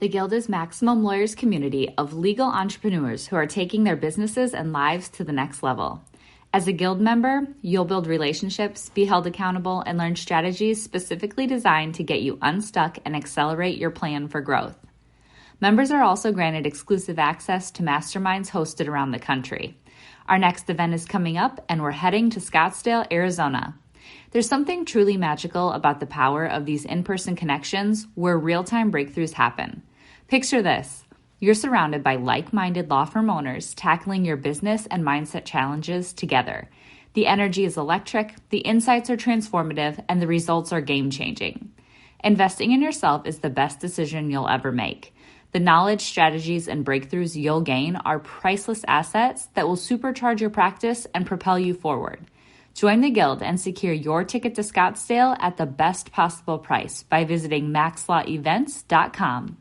The Guild is Maximum Lawyers' community of legal entrepreneurs who are taking their businesses and lives to the next level. As a Guild member, you'll build relationships, be held accountable, and learn strategies specifically designed to get you unstuck and accelerate your plan for growth. Members are also granted exclusive access to masterminds hosted around the country. Our next event is coming up, and we're heading to Scottsdale, Arizona. There's something truly magical about the power of these in-person connections where real-time breakthroughs happen. Picture this. You're surrounded by like-minded law firm owners tackling your business and mindset challenges together. The energy is electric, the insights are transformative, and the results are game-changing. Investing in yourself is the best decision you'll ever make. The knowledge, strategies, and breakthroughs you'll gain are priceless assets that will supercharge your practice and propel you forward. Join the Guild and secure your ticket to Scottsdale at the best possible price by visiting maxlawevents.com.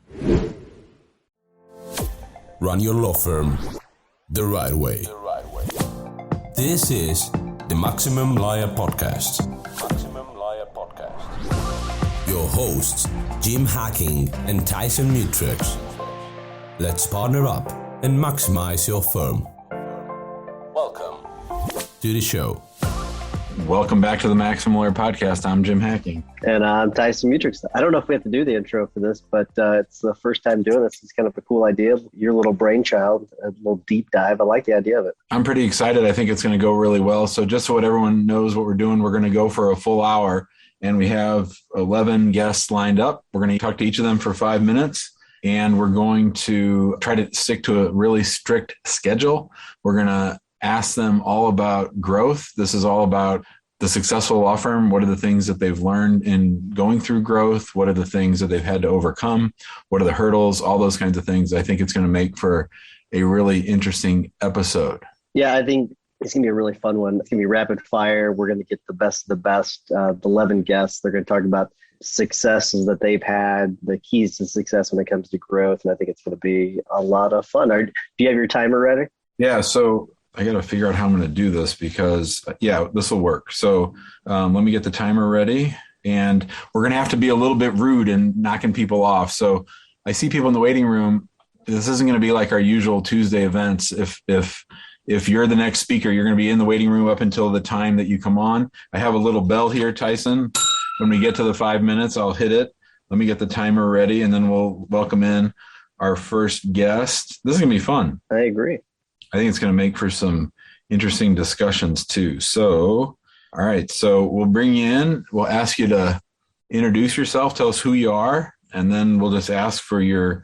Run your law firm the right way. This is the Maximum Lawyer Podcast. Your hosts, Jim Hacking and Tyson Mutrux. Let's partner up and maximize your firm. Welcome to the show. Welcome back to the Maximum Lawyer Podcast. I'm Jim Hacking. And I'm Tyson Mutrux. I don't know if we have to do the intro for this, but it's the first time doing this. It's kind of a cool idea. Your little brainchild, a little deep dive. I like the idea of it. I'm pretty excited. I think it's going to go really well. So just so everyone knows what we're doing, we're going to go for a full hour. And we have 11 guests lined up. We're going to talk to each of them for 5 minutes. And we're going to try to stick to a really strict schedule. We're going to ask them all about growth. This is all about the successful law firm. What are the things that they've learned in going through growth? What are the things that they've had to overcome? What are the hurdles? All those kinds of things. I think it's going to make for a really interesting episode. Yeah, I think it's going to be a really fun one. It's going to be rapid fire. We're going to get the best of the best. The 11 guests, they're going to talk about successes that they've had, the keys to success when it comes to growth. And I think it's going to be a lot of fun. Do you have your timer ready? Yeah, so I got to figure out how I'm going to do this because, this will work. So let me get the timer ready. And we're going to have to be a little bit rude and knocking people off. So I see people in the waiting room. This isn't going to be like our usual Tuesday events. If you're the next speaker, you're going to be in the waiting room up until the time that you come on. I have a little bell here, Tyson. When we get to the 5 minutes, I'll hit it. Let me get the timer ready, and then we'll welcome in our first guest. This is going to be fun. I agree. I think it's going to make for some interesting discussions too. So, all right. So we'll bring you in. We'll ask you to introduce yourself, tell us who you are, and then we'll just ask for your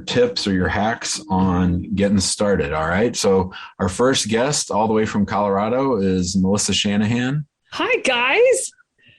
tips or your hacks on getting started. All right. So our first guest all the way from Colorado is Melissa Shanahan. Hi, guys.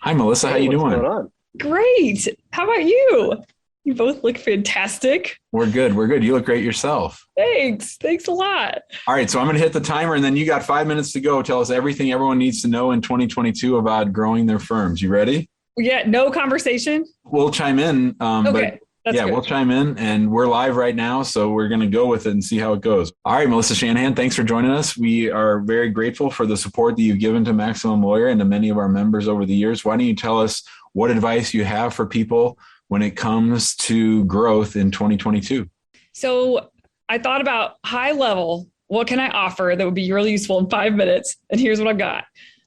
Hi, Melissa. How you doing? What's going on? Great. How about you? You both look fantastic. We're good. You look great yourself. Thanks a lot. All right. So I'm going to hit the timer and then you got 5 minutes to go. Tell us everything everyone needs to know in 2022 about growing their firms. You ready? Yeah. No conversation. We'll chime in. Okay. We'll chime in and we're live right now. So we're going to go with it and see how it goes. All right, Melissa Shanahan, thanks for joining us. We are very grateful for the support that you've given to Maximum Lawyer and to many of our members over the years. Why don't you tell us what advice you have for people when it comes to growth in 2022? So I thought about high level, what can I offer that would be really useful in 5 minutes? And here's what I've got.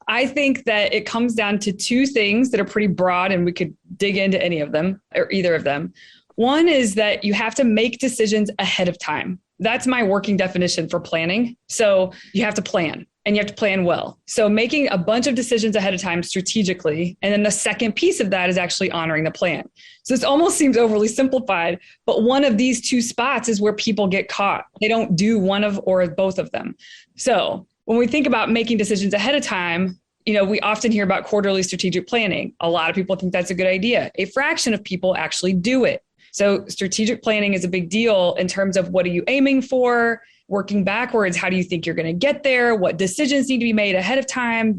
I think that it comes down to two things that are pretty broad and we could dig into any of them or either of them. One is that you have to make decisions ahead of time. That's my working definition for planning. So you have to plan and you have to plan well. So making a bunch of decisions ahead of time strategically. And then the second piece of that is actually honoring the plan. So this almost seems overly simplified, but one of these two spots is where people get caught. They don't do one of or both of them. So when we think about making decisions ahead of time, we often hear about quarterly strategic planning. A lot of people think that's a good idea. A fraction of people actually do it. So strategic planning is a big deal in terms of what are you aiming for, working backwards, how do you think you're going to get there, what decisions need to be made ahead of time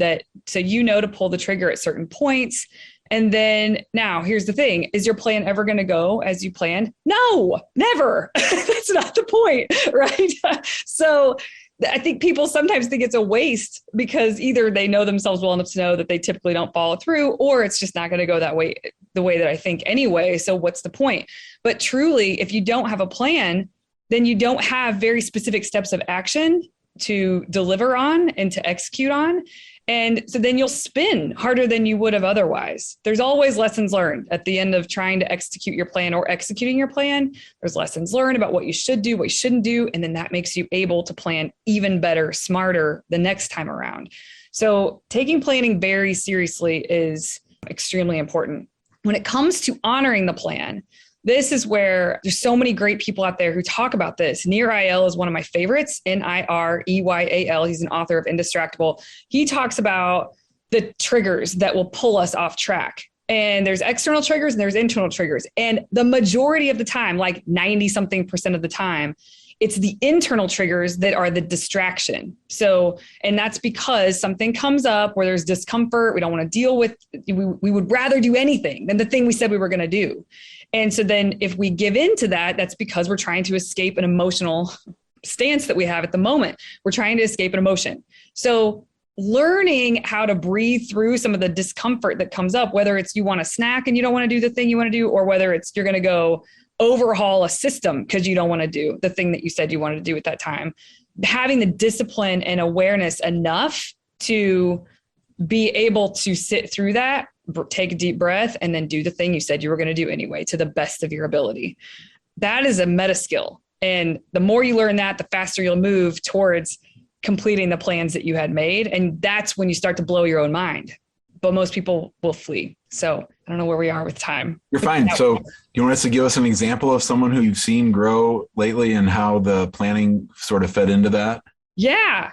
so to pull the trigger at certain points. And then now here's the thing, is your plan ever going to go as you planned? No, never. That's not the point, right? So I think people sometimes think it's a waste because either they know themselves well enough to know that they typically don't follow through, or it's just not going to go that way, the way that I think anyway. So what's the point? But truly, if you don't have a plan, then you don't have very specific steps of action to deliver on and to execute on. And so then you'll spin harder than you would have otherwise. There's always lessons learned at the end of trying to execute your plan or executing your plan. There's lessons learned about what you should do, what you shouldn't do. And then that makes you able to plan even better, smarter the next time around. So taking planning very seriously is extremely important. When it comes to honoring the plan, this is where there's so many great people out there who talk about this. Nir Eyal is one of my favorites, Nireyal. He's an author of Indistractable. He talks about the triggers that will pull us off track. And there's external triggers and there's internal triggers. And the majority of the time, like 90-something% of the time, it's the internal triggers that are the distraction. So, and that's because something comes up where there's discomfort. We don't want to deal with, we would rather do anything than the thing we said we were going to do. And so then if we give in to that, that's because we're trying to escape an emotional stance that we have at the moment. We're trying to escape an emotion. So learning how to breathe through some of the discomfort that comes up, whether it's you want a snack and you don't want to do the thing you want to do, or whether it's you're going to go overhaul a system because you don't want to do the thing that you said you wanted to do at that time. Having the discipline and awareness enough to be able to sit through that, take a deep breath, and then do the thing you said you were going to do anyway to the best of your ability. That is a meta skill. And the more you learn that, the faster you'll move towards completing the plans that you had made. And that's when you start to blow your own mind. But most people will flee. So I don't know where we are with time. You're fine. So do you want us to give us an example of someone who you've seen grow lately and how the planning sort of fed into that? Yeah.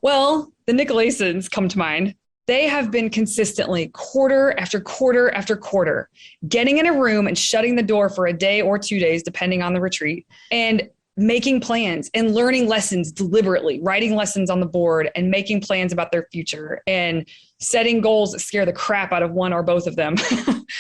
Well, the Nicolaisons come to mind. They have been consistently quarter after quarter after quarter, getting in a room and shutting the door for a day or 2 days, depending on the retreat, and making plans and learning lessons deliberately, writing lessons on the board and making plans about their future and setting goals that scare the crap out of one or both of them,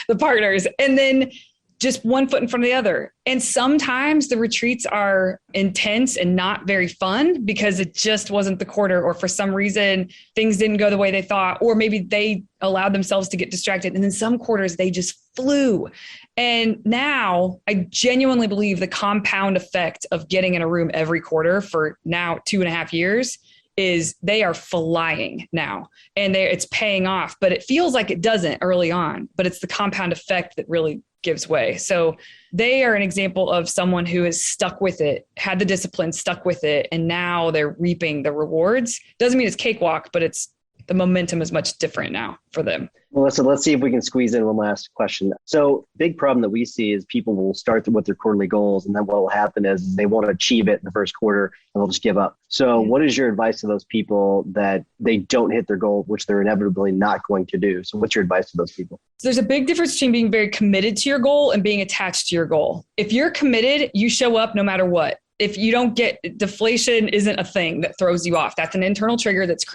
the partners, and then just one foot in front of the other. And sometimes the retreats are intense and not very fun because it just wasn't the quarter, or for some reason things didn't go the way they thought, or maybe they allowed themselves to get distracted. And then some quarters they just flew. And now I genuinely believe the compound effect of getting in a room every quarter for now 2.5 years is they are flying now, and it's paying off, but it feels like it doesn't early on, but it's the compound effect that really gives way. So they are an example of someone who is stuck with it, had the discipline, stuck with it, and now they're reaping the rewards. Doesn't mean it's cakewalk, but the momentum is much different now for them. Melissa, let's see if we can squeeze in one last question. So big problem that we see is people will start with their quarterly goals, and then what will happen is they won't achieve it in the first quarter and they'll just give up. So what is your advice to those people that they don't hit their goal, which they're inevitably not going to do? So what's your advice to those people? So there's a big difference between being very committed to your goal and being attached to your goal. If you're committed, you show up no matter what. If you don't get deflation isn't a thing that throws you off. That's an internal trigger that's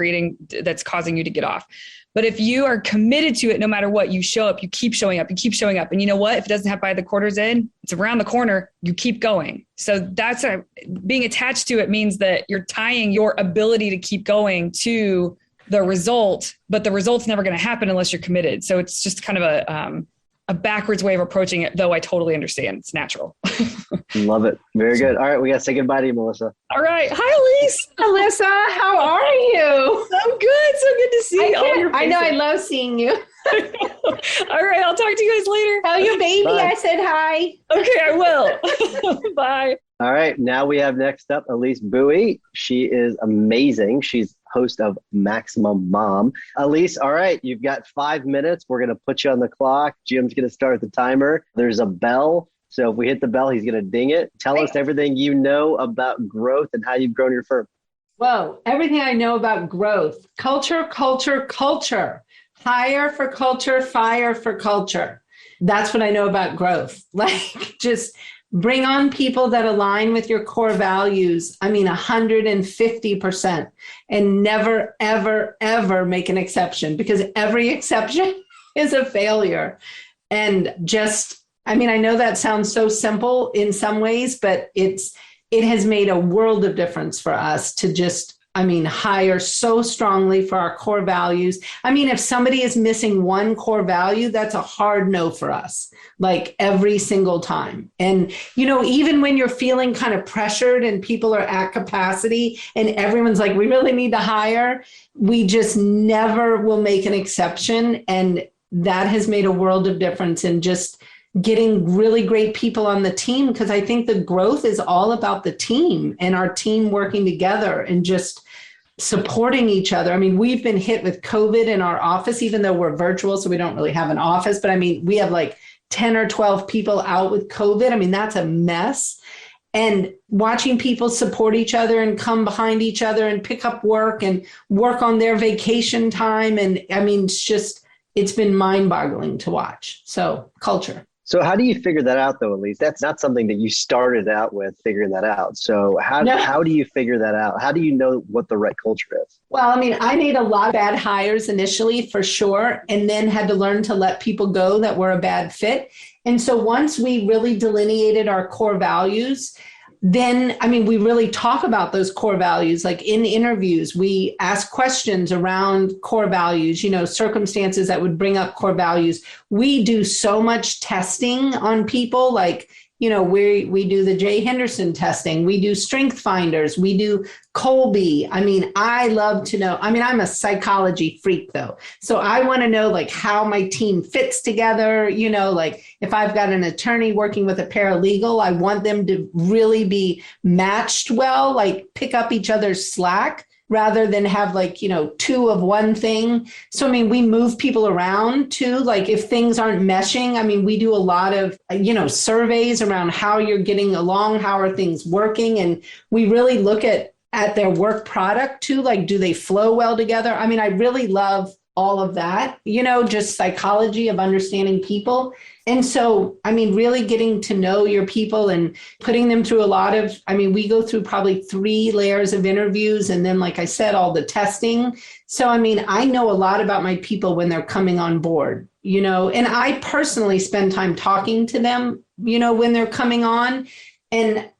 causing you to get off. But if you are committed to it, no matter what, you show up, you keep showing up, you keep showing up. And you know what? If it doesn't happen by the quarter's end, it's around the corner, you keep going. So being attached to it means that you're tying your ability to keep going to the result, but the result's never going to happen unless you're committed. So it's just kind of a backwards way of approaching it, though I totally understand. It's natural. Love it. Very good. All right. We got to say goodbye to you, Melissa. All right. Hi, Elise. Melissa, how are you? I'm good. So good to see all your faces. I know. I love seeing you. All right. I'll talk to you guys later. Tell your baby Bye. I said hi. Okay, I will. Bye. All right. Now we have next up Elise Bowie. She is amazing. She's host of Maximum Mom. Elise, all right. You've got 5 minutes. We're going to put you on the clock. Jim's going to start the timer. There's a bell. So if we hit the bell, he's going to ding it. Tell us everything you know about growth and how you've grown your firm. Whoa, everything I know about growth. Culture, culture, culture. Hire for culture, fire for culture. That's what I know about growth. Like, just bring on people that align with your core values. I mean, 150%. And never, ever, ever make an exception, because every exception is a failure. And I know that sounds so simple in some ways, but it has made a world of difference for us to just hire so strongly for our core values. If somebody is missing one core value, that's a hard no for us, like every single time. And, even when you're feeling kind of pressured and people are at capacity and everyone's like, we really need to hire, we just never will make an exception. And that has made a world of difference in just getting really great people on the team, because I think the growth is all about the team and our team working together and just supporting each other. We've been hit with COVID in our office, even though we're virtual, so we don't really have an office, but we have like 10 or 12 people out with COVID. That's a mess. And watching people support each other and come behind each other and pick up work and work on their vacation time. And it's been mind-boggling to watch. So culture. So how do you figure that out, though, Elise? That's not something that you started out with, figuring that out. So how do you figure that out? How do you know what the right culture is? Well, I made a lot of bad hires initially, for sure, and then had to learn to let people go that were a bad fit. And so once we really delineated our core values, then, we really talk about those core values. Like in interviews, we ask questions around core values, circumstances that would bring up core values. We do so much testing on people, like, we do the Jay Henderson testing. We do strength finders. We do Colby. I love to know. I'm a psychology freak, though. So I want to know, like, how my team fits together. Like if I've got an attorney working with a paralegal, I want them to really be matched well, like pick up each other's slack, rather than have two of one thing. So, we move people around too. Like if things aren't meshing, we do a lot of, surveys around how you're getting along, how are things working? And we really look at their work product too. Like, do they flow well together? I really love all of that, just psychology of understanding people. And so, really getting to know your people and putting them through a lot of, we go through probably 3 layers of interviews. And then, like I said, all the testing. So, I know a lot about my people when they're coming on board, and I personally spend time talking to them, when they're coming on. And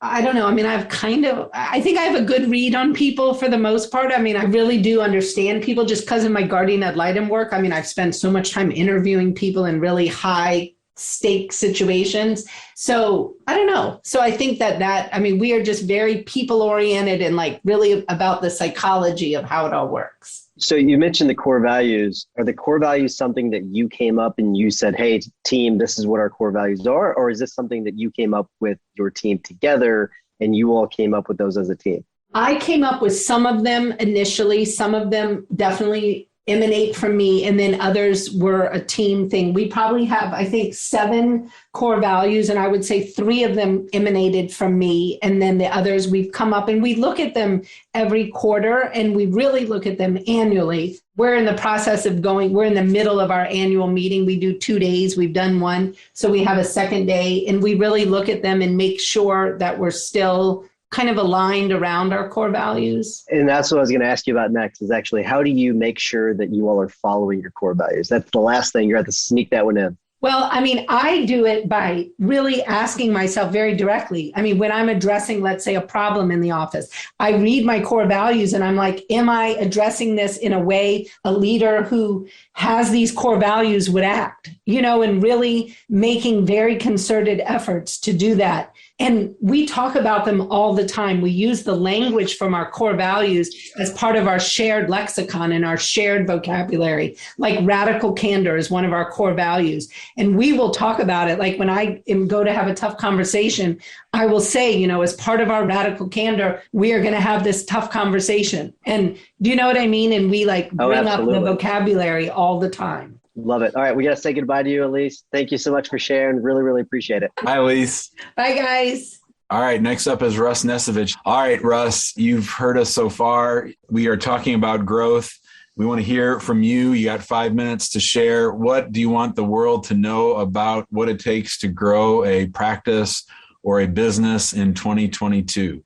I don't know. I think I have a good read on people for the most part. I really do understand people just because of my guardian ad litem work. I've spent so much time interviewing people in really high stake situations. So I don't know. So I think that we are just very people oriented and like really about the psychology of how it all works. So you mentioned the core values. Are the core values something that you came up and you said, hey, team, this is what our core values are? Or is this something that you came up with your team together and you all came up with those as a team? I came up with some of them initially. Some of them definitely emanate from me, and then others were a team thing. We probably have, I think, 7 core values, and I would say 3 of them emanated from me, and then the others we've come up and we look at them every quarter, and we really look at them annually. We're in the process of we're in the middle of our annual meeting. We do 2 days. We've done 1, so we have a second day, and we really look at them and make sure that we're still kind of aligned around our core values. And that's what I was going to ask you about next, is actually, how do you make sure that you all are following your core values? That's the last thing. You're going to have to sneak that one in. Well, I do it by really asking myself very directly. When I'm addressing, let's say, a problem in the office, I read my core values and I'm like, am I addressing this in a way a leader who has these core values would act, and really making very concerted efforts to do that. And we talk about them all the time. We use the language from our core values as part of our shared lexicon and our shared vocabulary. Like radical candor is one of our core values. And we will talk about it. Like when I go to have a tough conversation, I will say, as part of our radical candor, we are going to have this tough conversation. And do you know what I mean? And we bring up the vocabulary all the time. Love it. All right. We got to say goodbye to you, Elise. Thank you so much for sharing. Really, really appreciate it. Hi, Elise. Bye, guys. All right. Next up is Russ Nesovich. All right, Russ, you've heard us so far. We are talking about growth. We want to hear from you. You got 5 minutes to share. What do you want the world to know about what it takes to grow a practice or a business in 2022?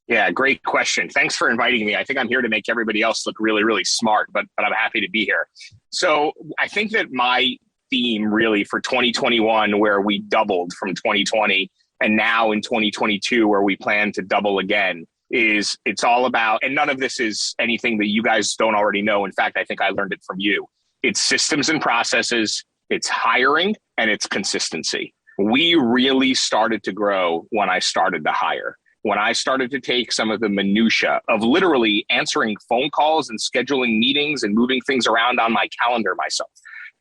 Yeah, great question. Thanks for inviting me. I think I'm here to make everybody else look really, really smart, but I'm happy to be here. So I think that my theme really for 2021, where we doubled from 2020, and now in 2022, where we plan to double again, is it's all about, and none of this is anything that you guys don't already know. In fact, I think I learned it from you. It's systems and processes, it's hiring, and it's consistency. We really started to grow when I started to hire. When I started to take some of the minutia of literally answering phone calls and scheduling meetings and moving things around on my calendar myself,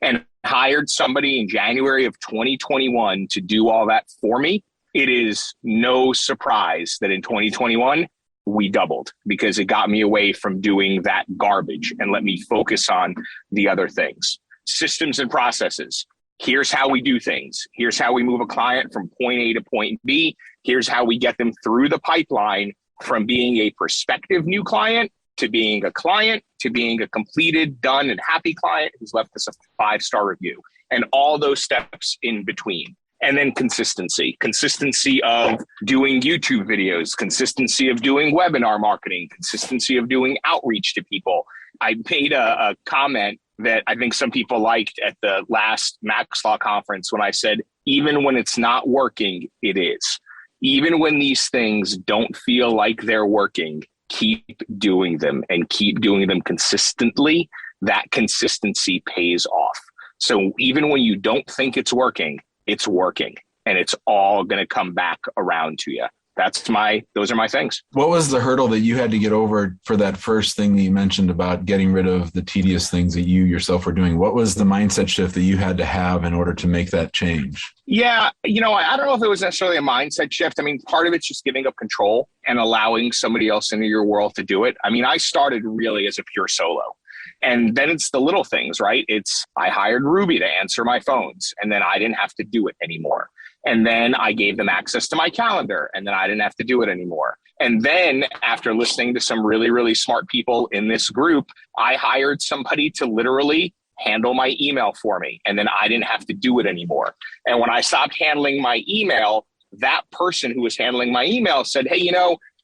and hired somebody in January of 2021 to do all that for me, it is no surprise that in 2021, we doubled, because it got me away from doing that garbage and let me focus on the other things. Systems and processes. Here's how we do things. Here's how we move a client from point A to point B. Here's how we get them through the pipeline from being a prospective new client to being a client to being a completed, done, and happy client who's left us a 5-star review, and all those steps in between. And then consistency of doing YouTube videos, consistency of doing webinar marketing, consistency of doing outreach to people. I made a comment that I think some people liked at the last Max Law conference when I said, even when it's not working, it is. Even when these things don't feel like they're working, keep doing them and keep doing them consistently. That consistency pays off. So even when you don't think it's working, and it's all going to come back around to you. Those are my things. What was the hurdle that you had to get over for that first thing that you mentioned about getting rid of the tedious things that you yourself were doing? What was the mindset shift that you had to have in order to make that change? Yeah, I don't know if it was necessarily a mindset shift. I mean, part of it's just giving up control and allowing somebody else into your world to do it. I mean, I started really as a pure solo. And then it's the little things, right? I hired Ruby to answer my phones, and then I didn't have to do it anymore. And then I gave them access to my calendar, and then I didn't have to do it anymore. And then after listening to some really, really smart people in this group, I hired somebody to literally handle my email for me, and then I didn't have to do it anymore. And when I stopped handling my email, that person who was handling my email said, hey,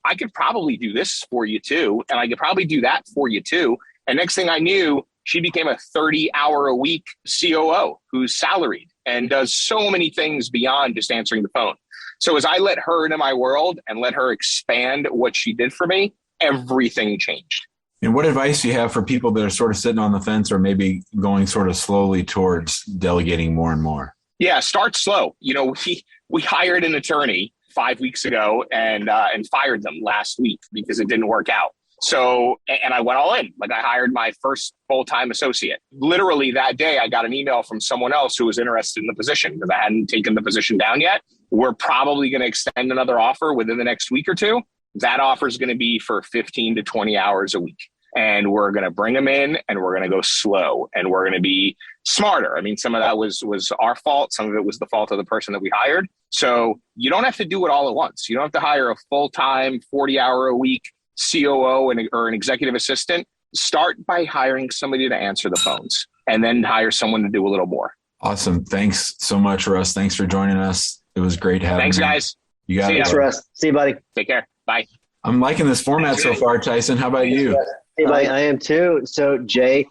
I could probably do this for you too, and I could probably do that for you too. And next thing I knew, she became a 30-hour-a-week COO who's salaried and does so many things beyond just answering the phone. So as I let her into my world and let her expand what she did for me, everything changed. And what advice do you have for people that are sort of sitting on the fence or maybe going sort of slowly towards delegating more and more? Yeah, start slow. We hired an attorney 5 weeks ago and fired them last week because it didn't work out. So, and I went all in. Like, I hired my first full-time associate. Literally that day, I got an email from someone else who was interested in the position because I hadn't taken the position down yet. We're probably going to extend another offer within the next week or two. That offer is going to be for 15 to 20 hours a week. And we're going to bring them in and we're going to go slow and we're going to be smarter. I mean, some of that was our fault. Some of it was the fault of the person that we hired. So you don't have to do it all at once. You don't have to hire a full-time 40-hour-a-week COO or an executive assistant. Start by hiring somebody to answer the phones and then hire someone to do a little more. Awesome. Thanks so much, Russ. Thanks for joining us. It was great having you. Thanks, guys. You got it. Thanks, Russ. See you, buddy. Take care. Bye. I'm liking this format so far, Tyson. How about you? Hey, buddy, I am too. So, Jay,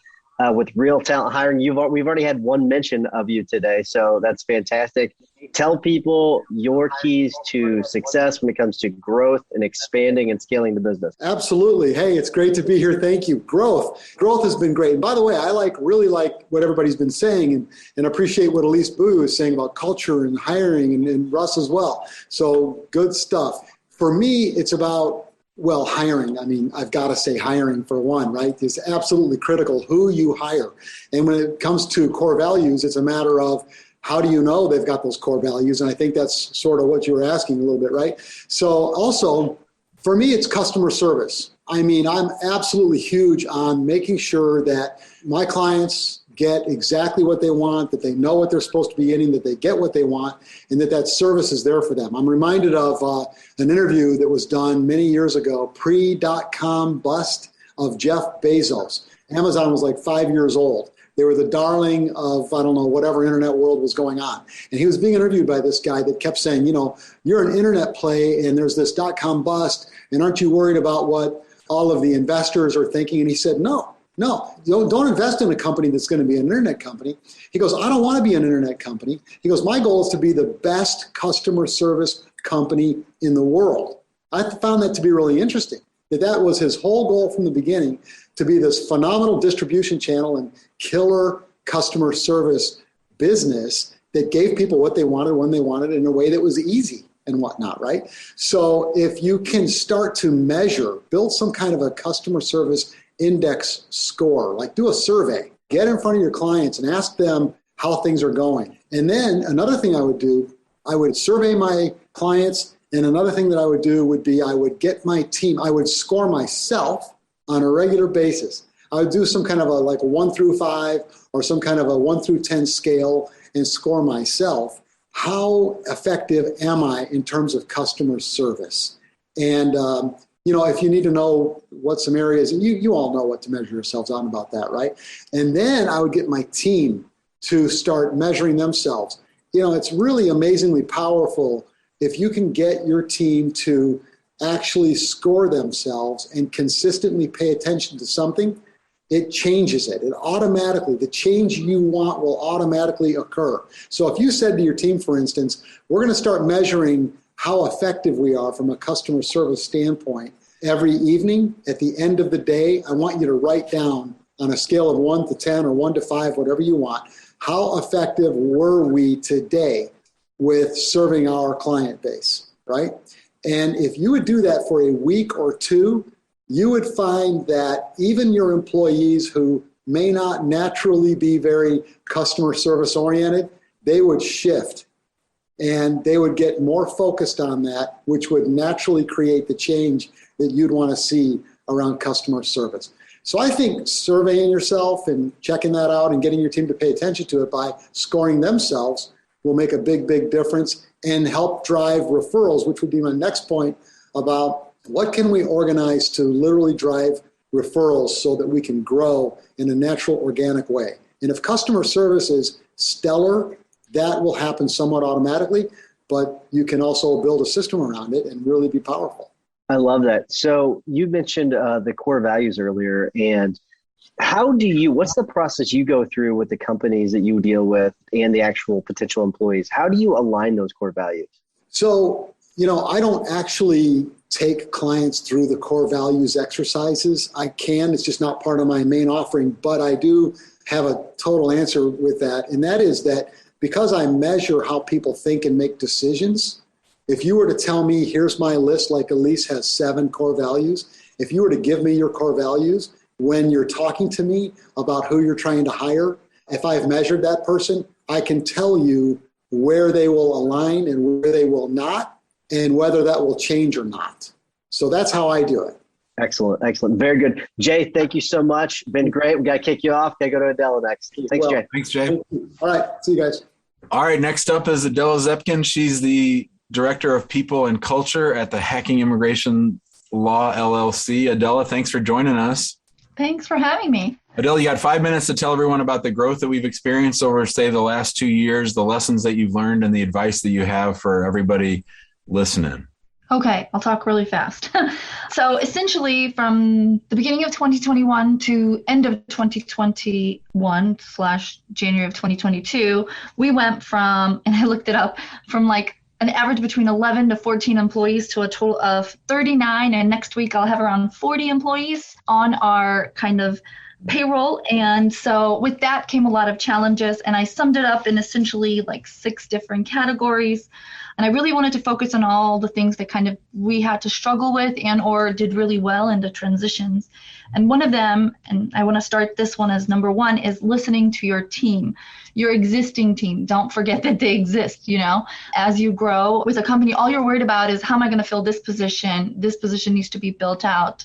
with Real Talent Hiring, we've already had one mention of you today, so that's fantastic. Tell people your keys to success when it comes to growth and expanding and scaling the business. Absolutely. Hey, it's great to be here. Thank you. Growth has been great. And by the way, I really like what everybody's been saying and appreciate what Elise Boo is saying about culture and hiring and Russ as well. So good stuff. For me, it's about hiring. I mean, I've got to say hiring for one, right? It's absolutely critical who you hire. And when it comes to core values, it's a matter of how do you know they've got those core values? And I think that's sort of what you were asking a little bit, right? So also, for me, it's customer service. I mean, I'm absolutely huge on making sure that my clients get exactly what they want, that they know what they're supposed to be getting, that they get what they want, and that service is there for them. I'm reminded of an interview that was done many years ago, pre-dot-com bust of Jeff Bezos. Amazon was like 5 years old. They were the darling of, I don't know, whatever internet world was going on. And he was being interviewed by this guy that kept saying, you're an internet play and there's this dot-com bust, and aren't you worried about what all of the investors are thinking? And he said, no, don't invest in a company that's going to be an internet company. He goes, I don't want to be an internet company. He goes, my goal is to be the best customer service company in the world. I found that to be really interesting, that was his whole goal from the beginning, to be this phenomenal distribution channel and killer customer service business that gave people what they wanted when they wanted in a way that was easy and whatnot, right? So if you can start to measure, build some kind of a customer service index score, like do a survey, get in front of your clients and ask them how things are going. And then another thing I would do, I would survey my clients. And another thing that I would do would be I would get my team, I would score myself on a regular basis. I would do some kind of a 1 through 5 or some kind of a 1 through 10 scale and score myself. How effective am I in terms of customer service? And, if you need to know what some areas, and you all know what to measure yourselves on about that, right? And then I would get my team to start measuring themselves. It's really amazingly powerful if you can get your team to actually score themselves and consistently pay attention to something. It changes it. The change you want will automatically occur. So if you said to your team, for instance, we're going to start measuring how effective we are from a customer service standpoint every evening, at the end of the day, I want you to write down on a scale of 1 to 10 or 1 to 5, whatever you want, how effective were we today with serving our client base, right? And if you would do that for a week or two, you would find that even your employees who may not naturally be very customer service oriented, they would shift and they would get more focused on that, which would naturally create the change that you'd want to see around customer service. So I think surveying yourself and checking that out and getting your team to pay attention to it by scoring themselves will make a big, big difference and help drive referrals, which would be my next point about what can we organize to literally drive referrals so that we can grow in a natural, organic way. And if customer service is stellar, that will happen somewhat automatically, but you can also build a system around it and really be powerful. I love that. So you mentioned the core values earlier, and what's the process you go through with the companies that you deal with and the actual potential employees? How do you align those core values? So, I don't actually take clients through the core values exercises. I can, it's just not part of my main offering, but I do have a total answer with that. And that is that because I measure how people think and make decisions, if you were to tell me, here's my list, like Elise has 7 core values, if you were to give me your core values, when you're talking to me about who you're trying to hire, if I've measured that person, I can tell you where they will align and where they will not, and whether that will change or not. So that's how I do it. Excellent. Very good. Jay, thank you so much. Been great. We got to kick you off. Got to go to Adela next. Thanks, Jay. Thanks, Jay. All right. See you guys. All right. Next up is Adela Zepkin. She's the Director of People and Culture at the Hacking Immigration Law LLC. Adela, thanks for joining us. Thanks for having me. Adela, you got 5 minutes to tell everyone about the growth that we've experienced over, say, the last 2 years, the lessons that you've learned, and the advice that you have for everybody listening. Okay, I'll talk really fast. So essentially from the beginning of 2021 to end of 2021/January of 2022, we went from, and I looked it up, from like an average between 11 to 14 employees to a total of 39. And next week I'll have around 40 employees on our kind of payroll. And so with that came a lot of challenges, and I summed it up in essentially like 6 different categories. And I really wanted to focus on all the things that kind of we had to struggle with and or did really well in the transitions. And one of them, and I want to start this one as number 1, is listening to your team, your existing team. Don't forget that they exist, As you grow with a company, all you're worried about is how am I going to fill this position? This position needs to be built out.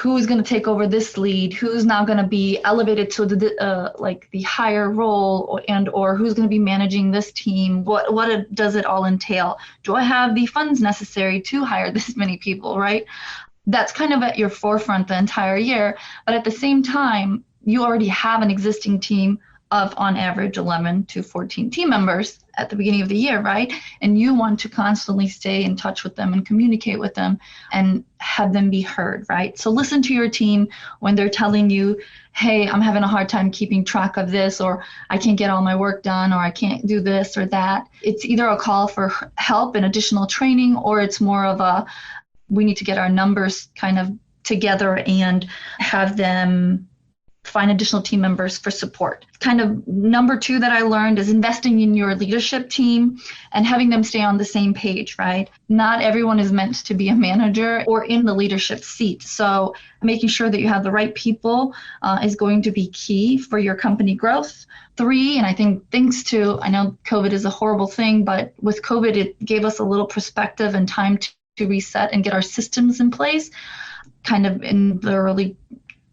Who's going to take over this lead? Who's now going to be elevated to the higher role, or who's going to be managing this team? What does it all entail? Do I have the funds necessary to hire this many people, right? That's kind of at your forefront the entire year. But at the same time, you already have an existing team of on average 11 to 14 team members at the beginning of the year, right? And you want to constantly stay in touch with them and communicate with them and have them be heard, right? So listen to your team when they're telling you, hey, I'm having a hard time keeping track of this, or I can't get all my work done, or I can't do this or that. It's either a call for help and additional training, or it's more of a, we need to get our numbers kind of together and have them find additional team members for support. Kind of number 2 that I learned is investing in your leadership team and having them stay on the same page, right? Not everyone is meant to be a manager or in the leadership seat. So making sure that you have the right people is going to be key for your company growth. 3, and I think thanks to, I know COVID is a horrible thing, but with COVID, it gave us a little perspective and time to reset and get our systems in place, kind of in the early,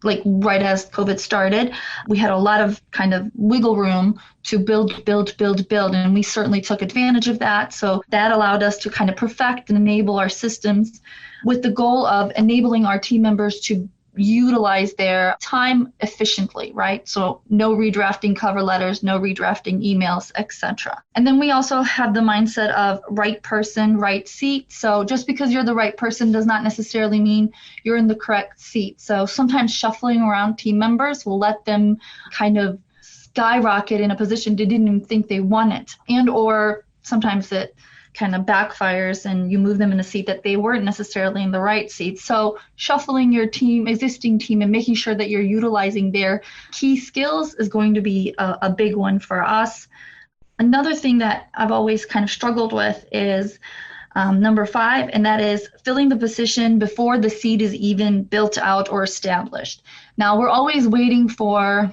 like right as COVID started. We had a lot of kind of wiggle room to build. And we certainly took advantage of that. So that allowed us to kind of perfect and enable our systems with the goal of enabling our team members to utilize their time efficiently, right? So no redrafting cover letters, no redrafting emails, etc. And then we also have the mindset of right person, right seat. So just because you're the right person does not necessarily mean you're in the correct seat. So sometimes shuffling around team members will let them kind of skyrocket in a position they didn't even think they wanted. And or sometimes it kind of backfires and you move them in a seat that they weren't necessarily in the right seat. So shuffling your existing team and making sure that you're utilizing their key skills is going to be a big one for us. Another thing that I've always kind of struggled with is number 5, and that is filling the position before the seat is even built out or established. Now, we're always waiting for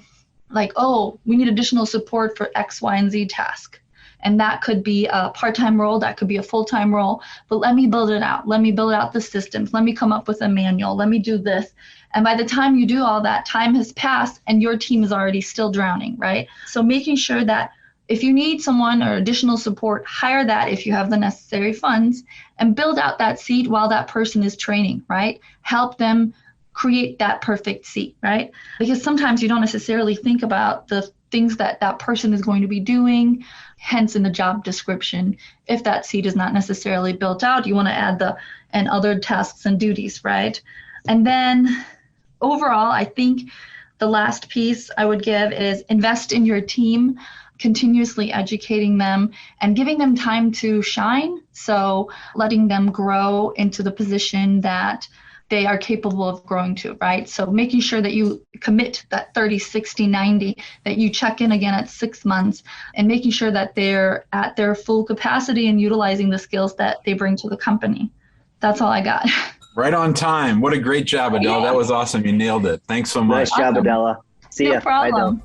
like, oh, we need additional support for X, Y, and Z task. And that could be a part-time role, that could be a full-time role, but let me build it out. Let me build out the systems. Let me come up with a manual. Let me do this. And by the time you do all that, time has passed and your team is already still drowning, right? So making sure that if you need someone or additional support, hire that if you have the necessary funds and build out that seat while that person is training, right? Help them create that perfect seat, right? Because sometimes you don't necessarily think about the things that that person is going to be doing, hence in the job description. If that seat is not necessarily built out, you want to add and other tasks and duties, right? And then overall, I think the last piece I would give is invest in your team, continuously educating them and giving them time to shine. So letting them grow into the position that they are capable of growing to, right? So making sure that you commit that 30, 60, 90, that you check in again at 6 months and making sure that they're at their full capacity and utilizing the skills that they bring to the company. That's all I got. Right on time. What a great job, Adele. Yeah. That was awesome. You nailed it. Thanks so much. Nice job, Adela. See ya. No problem. Bye,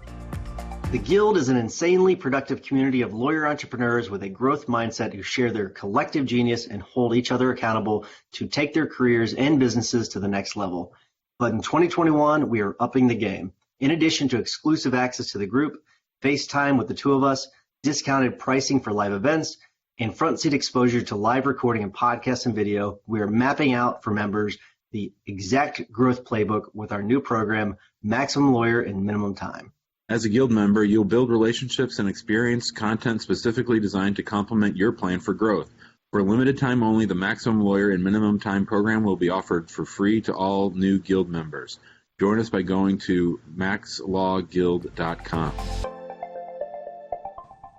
The Guild is an insanely productive community of lawyer entrepreneurs with a growth mindset who share their collective genius and hold each other accountable to take their careers and businesses to the next level. But in 2021, we are upping the game. In addition to exclusive access to the group, FaceTime with the two of us, discounted pricing for live events, and front seat exposure to live recording and podcasts and video, we are mapping out for members the exact growth playbook with our new program, Maximum Lawyer in Minimum Time. As a Guild member, you'll build relationships and experience content specifically designed to complement your plan for growth. For a limited time only, the Maximum Lawyer in Minimum Time program will be offered for free to all new Guild members. Join us by going to maxlawguild.com.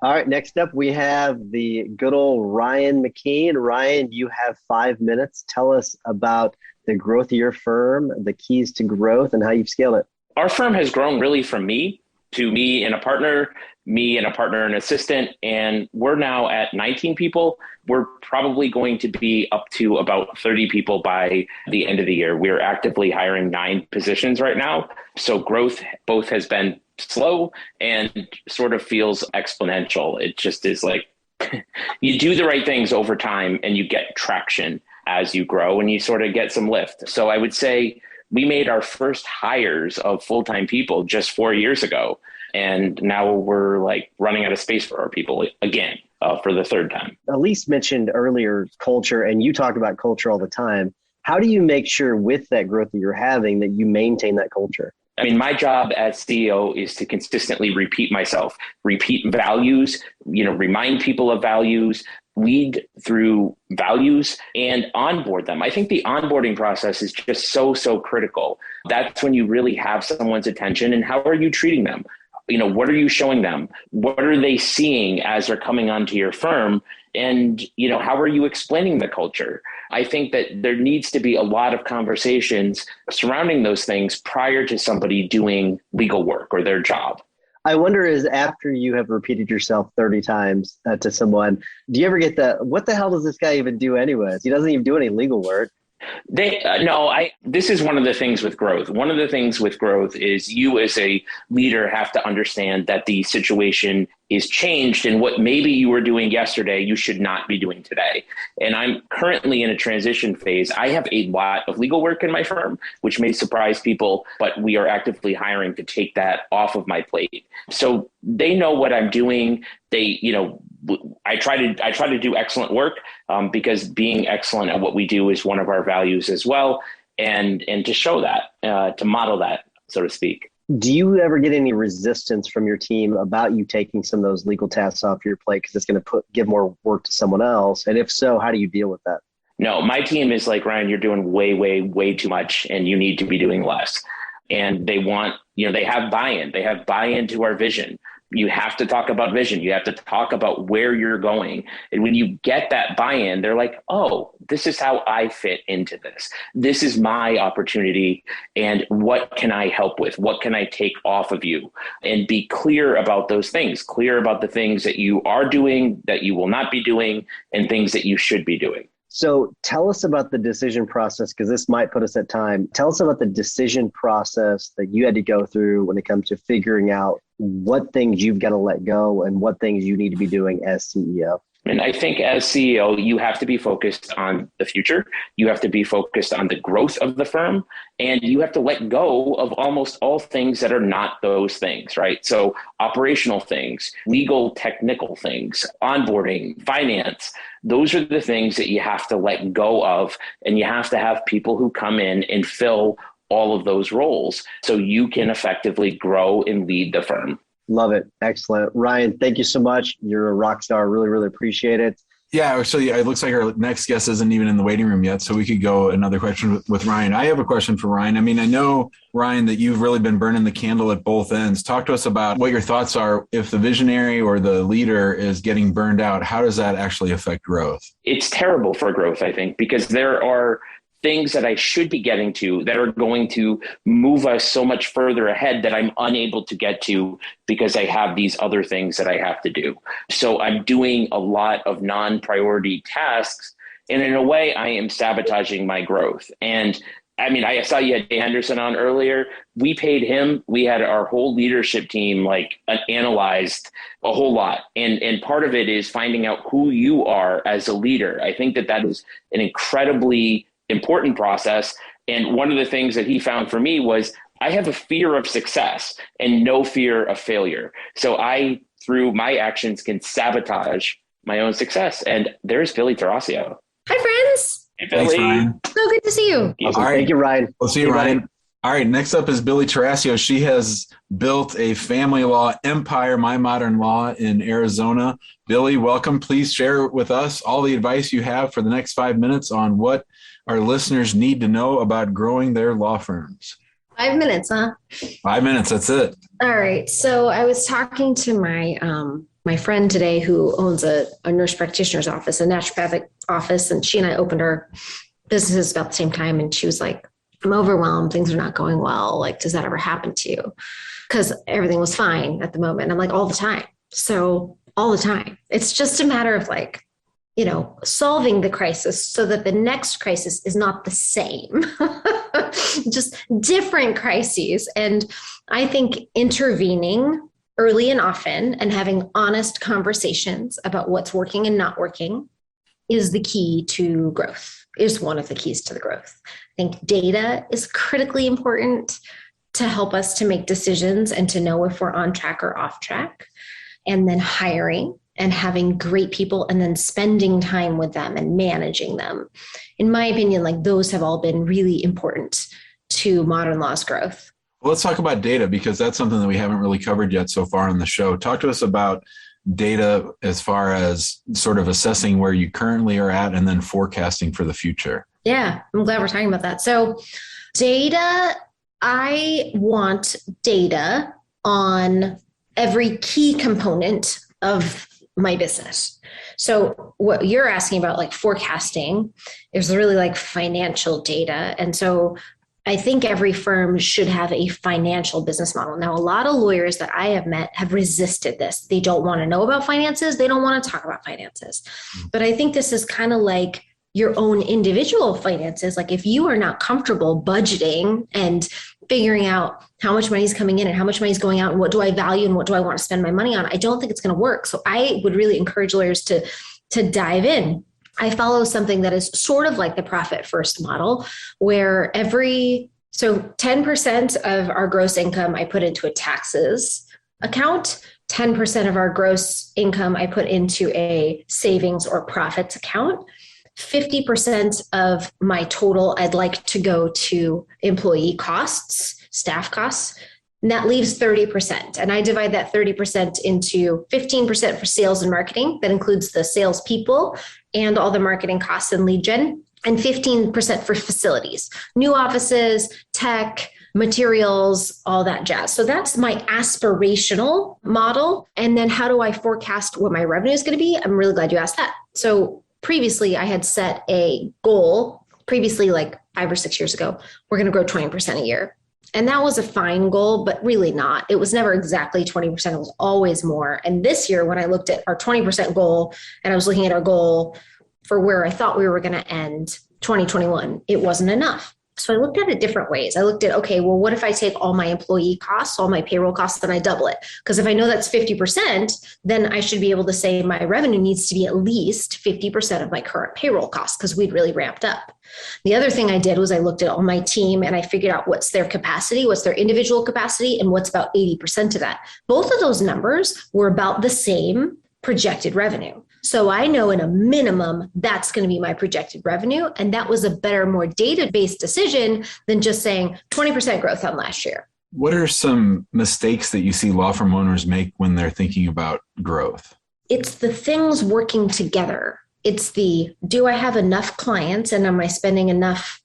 All right, next up we have the good old Ryan McKean. Ryan, you have 5 minutes. Tell us about the growth of your firm, the keys to growth, and how you've scaled it. Our firm has grown really from me to me and a partner and assistant, and we're now at 19 people. We're probably going to be up to about 30 people by the end of the year. We're actively hiring 9 positions right now. So growth both has been slow and sort of feels exponential. It just is like you do the right things over time and you get traction as you grow and you sort of get some lift. So I would say we made our first hires of full-time people just 4 years ago. And now we're like running out of space for our people again for the third time. Elise mentioned earlier culture, and you talk about culture all the time. How do you make sure with that growth that you're having that you maintain that culture? I mean, my job as CEO is to consistently repeat myself, repeat values, remind people of values, lead through values, and onboard them. I think the onboarding process is just so critical. That's when you really have someone's attention. And how are you treating them? What are you showing them? What are they seeing as they're coming onto your firm? And, how are you explaining the culture? I think that there needs to be a lot of conversations surrounding those things prior to somebody doing legal work or their job. I wonder is after you have repeated yourself 30 times to someone, do you ever get what the hell does this guy even do anyways? He doesn't even do any legal work. This is one of the things with growth. One of the things with growth is you as a leader have to understand that the situation is changed, and what maybe you were doing yesterday, you should not be doing today. And I'm currently in a transition phase. I have a lot of legal work in my firm, which may surprise people, but we are actively hiring to take that off of my plate. So they know what I'm doing. I try to do excellent work because being excellent at what we do is one of our values as well. And to show that, to model that, so to speak. Do you ever get any resistance from your team about you taking some of those legal tasks off your plate because it's going to give more work to someone else? And if so, how do you deal with that? No, my team is like, Ryan, you're doing way too much and you need to be doing less. And they want, they have buy-in. They have buy-in to our vision. You have to talk about vision. You have to talk about where you're going. And when you get that buy-in, they're like, oh, this is how I fit into this. This is my opportunity. And what can I help with? What can I take off of you? And be clear about those things, clear about the things that you are doing, that you will not be doing, and things that you should be doing. So tell us about the decision process, because this might put us at time. Tell us about the decision process that you had to go through when it comes to figuring out what things you've got to let go and what things you need to be doing as CEO. And I think as CEO, you have to be focused on the future. You have to be focused on the growth of the firm, and you have to let go of almost all things that are not those things, right? So operational things, legal, technical things, onboarding, finance, those are the things that you have to let go of. And you have to have people who come in and fill all of those roles so you can effectively grow and lead the firm. Love it. Excellent. Ryan, thank you so much. You're a rock star. Really appreciate it. Yeah, so it looks like our next guest isn't even in the waiting room yet, so we could go another question with Ryan. I have a question for Ryan. I mean, I know, Ryan, that you've really been burning the candle at both ends. Talk to us about what your thoughts are. If the visionary or the leader is getting burned out, how does that actually affect growth? It's terrible for growth, I think, because there are things that I should be getting to that are going to move us so much further ahead that I'm unable to get to because I have these other things that I have to do. So I'm doing a lot of non-priority tasks, and in a way I am sabotaging my growth. And I mean, I saw you had Jay Henderson on earlier. We paid him. We had our whole leadership team analyzed a whole lot. And part of it is finding out who you are as a leader. I think that is an incredibly important process. And one of the things that he found for me was I have a fear of success and no fear of failure. So I, through my actions, can sabotage my own success. And there's Billy Tarasio. Hi, friends. Hey, Billy. Thanks, Ryan. So good to see you. Awesome. All right. Thank you, Ryan. We'll see you, Ryan. All right. Next up is Billy Tarasio. She has built a family law empire, My Modern Law, in Arizona. Billy, welcome. Please share with us all the advice you have for the next 5 minutes on what our listeners need to know about growing their law firms. 5 minutes, huh? 5 minutes. That's it. All right. So I was talking to my friend today who owns a nurse practitioner's office, a naturopathic office, and she and I opened our businesses about the same time. And she was like, I'm overwhelmed. Things are not going well. Like, does that ever happen to you? Because everything was fine at the moment. I'm like, all the time. So all the time. It's just a matter of solving the crisis so that the next crisis is not the same, just different crises. And I think intervening early and often and having honest conversations about what's working and not working is the key to growth, is one of the keys to the growth. I think data is critically important to help us to make decisions and to know if we're on track or off track. And then hiring and having great people and then spending time with them and managing them. In my opinion, those have all been really important to modern law's growth. Well, let's talk about data, because that's something that we haven't really covered yet so far on the show. Talk to us about data as far as sort of assessing where you currently are at and then forecasting for the future. Yeah, I'm glad we're talking about that. So data, I want data on every key component of my business. So what you're asking about, like forecasting, is really like financial data. And so I think every firm should have a financial business model. Now, a lot of lawyers that I have met have resisted this. They don't want to know about finances. They don't want to talk about finances. But I think this is kind of like your own individual finances. Like if you are not comfortable budgeting and figuring out how much money is coming in and how much money is going out and what do I value and what do I want to spend my money on, I don't think it's going to work. So I would really encourage lawyers to dive in. I follow something that is sort of like the profit first model, where 10% of our gross income I put into a taxes account, 10% of our gross income I put into a savings or profits account. 50% of my total I'd like to go to employee costs, staff costs, and that leaves 30%. And I divide that 30% into 15% for sales and marketing. That includes the salespeople and all the marketing costs and lead gen, and 15% for facilities, new offices, tech, materials, all that jazz. So that's my aspirational model. And then how do I forecast what my revenue is going to be? I'm really glad you asked that. So previously I had set a goal like 5 or 6 years ago, we're going to grow 20% a year. And that was a fine goal, but really not. It was never exactly 20%. It was always more. And this year, when I looked at our 20% goal and I was looking at our goal for where I thought we were going to end 2021, it wasn't enough. So I looked at it different ways. I looked at, okay, well, what if I take all my employee costs, all my payroll costs, then I double it? Because if I know that's 50%, then I should be able to say my revenue needs to be at least 50% of my current payroll costs, because we'd really ramped up. The other thing I did was I looked at all my team and I figured out what's their capacity, what's their individual capacity, and what's about 80% of that. Both of those numbers were about the same projected revenue. So I know in a minimum, that's going to be my projected revenue. And that was a better, more data-based decision than just saying 20% growth on last year. What are some mistakes that you see law firm owners make when they're thinking about growth? It's the things working together. It's do I have enough clients and am I spending enough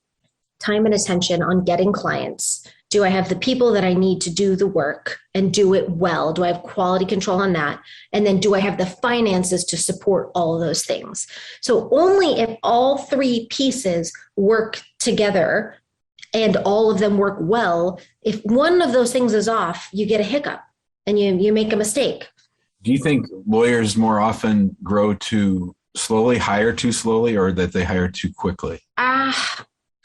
time and attention on getting clients? Do I have the people that I need to do the work and do it well? Do I have quality control on that? And then do I have the finances to support all of those things? So only if all three pieces work together and all of them work well, if one of those things is off, you get a hiccup and you make a mistake. Do you think lawyers more often grow too slowly, hire too slowly, or that they hire too quickly?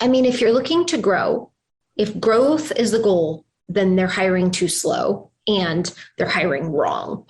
If you're looking to grow, if growth is the goal, then they're hiring too slow and they're hiring wrong.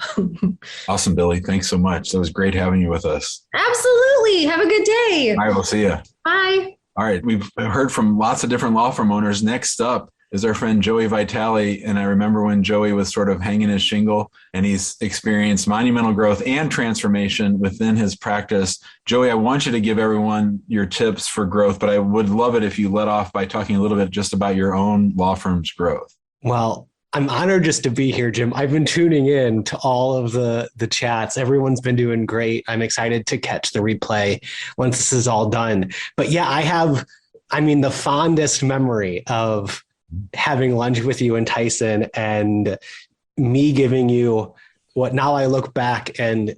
Awesome, Billy. Thanks so much. That was great having you with us. Absolutely. Have a good day. I will see you. Bye. All right. We've heard from lots of different law firm owners. Next up is our friend Joey Vitale. And I remember when Joey was sort of hanging his shingle, and he's experienced monumental growth and transformation within his practice. Joey, I want you to give everyone your tips for growth, but I would love it if you led off by talking a little bit just about your own law firm's growth. Well, I'm honored just to be here, Jim. I've been tuning in to all of the chats. Everyone's been doing great. I'm excited to catch the replay once this is all done. But yeah, I have, the fondest memory of having lunch with you and Tyson and me giving you what now I look back and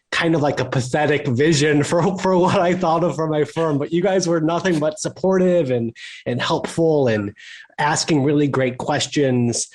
kind of like a pathetic vision for what I thought of for my firm. But you guys were nothing but supportive and helpful and asking really great questions.